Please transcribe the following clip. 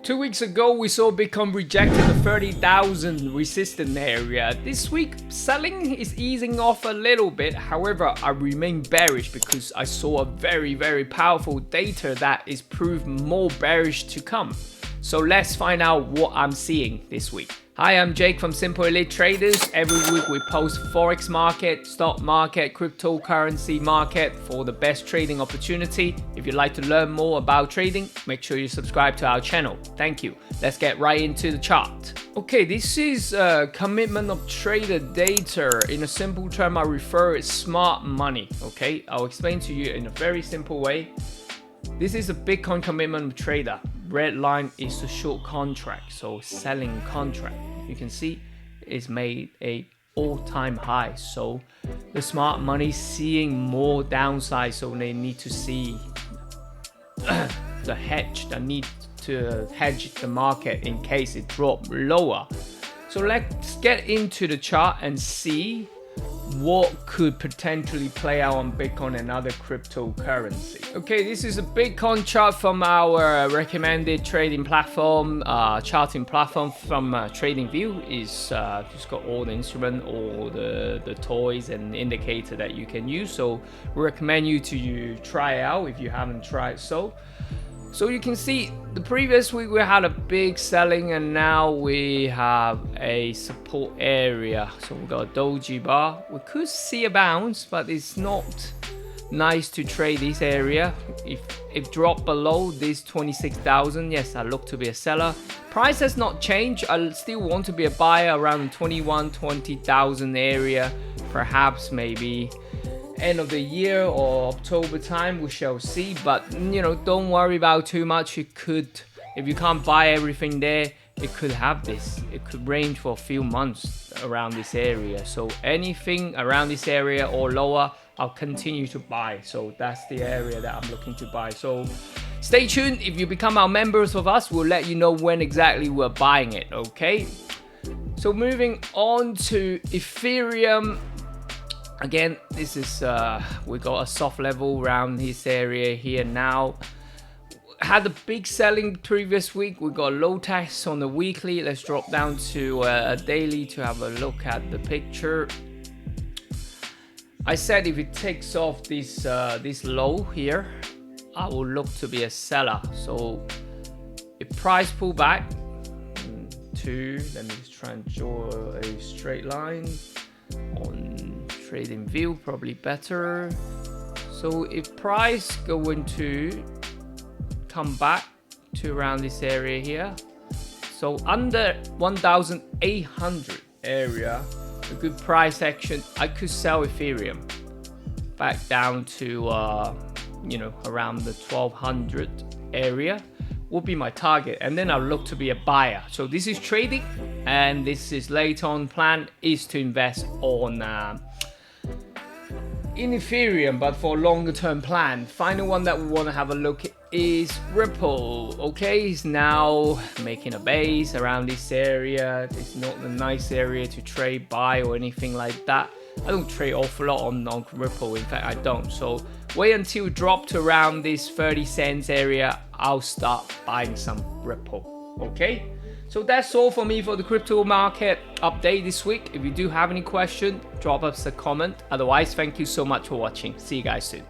2 weeks ago, we saw Bitcoin rejected the 30,000 resistance area. This week, selling is easing off a little bit. However, I remain bearish because I saw a very powerful data that is proved more bearish to come. So let's find out what I'm seeing this week. Hi, I'm Jake from Simple Elite Traders. Every week we post forex market, stock market, cryptocurrency market for the best trading opportunity. If you'd like to learn more about trading, make sure you subscribe to our channel. Thank you. Let's get right into the chart. Okay, this is commitment of trader data. In a simple term, I refer it smart money. Okay, I'll explain to you in a very simple way. This is a Bitcoin commitment of trader. Red line is the short contract, so selling contract. You can see it's made a all-time high. So the smart money seeing more downside, so they need to see the hedge. They need to hedge the market in case it drops lower. So let's get into the chart and see what could potentially play out on Bitcoin and other cryptocurrency. Okay, this is a Bitcoin chart from our recommended trading platform, charting platform from TradingView. Is just got all the instrument, all the toys and indicator that you can use. So we recommend you to try it out if you haven't tried so. So you can see the previous week we had a big selling and now we have a support area. So we got a doji bar. We could see a bounce, but it's not nice to trade this area. If drop below this 26,000, yes, I look to be a seller. Price has not changed. I still want to be a buyer around 20,000 area, perhaps maybe end of the year or October time, we shall see. But you know, don't worry about too much. It could, if you can't buy everything there, it could have this. It could range for a few months around this area. So anything around this area or lower, I'll continue to buy. So that's the area that I'm looking to buy. So stay tuned. If you become our members of us, we'll let you know when exactly we're buying it. Okay. So moving on to Ethereum. Again, this is we got a soft level around this area here now. Had a big selling previous week. We got a low test on the weekly. Let's drop down to a daily to have a look at the picture. I said if it takes off this this low here, I will look to be a seller. So if price pull back to, let me just try and draw a straight line on TradingView, probably better. So if price going to come back to around this area here, so under 1,800 area, a good price action, I could sell Ethereum back down to you know, around the 1,200 area will be my target, and then I'll look to be a buyer. So this is trading, and this is later on plan is to invest on in Ethereum, but for a longer term plan. Final one that we want to have a look at is Ripple. Okay, it's now making a base around this area. It's not a nice area to trade, buy or anything like that. I don't trade awful lot on Ripple. In fact, I don't. So wait until it drop to around this 30 cents area. I'll start buying some Ripple. Okay. So that's all for me for the crypto market update this week. If you do have any question, drop us a comment. Otherwise, thank you so much for watching. See you guys soon.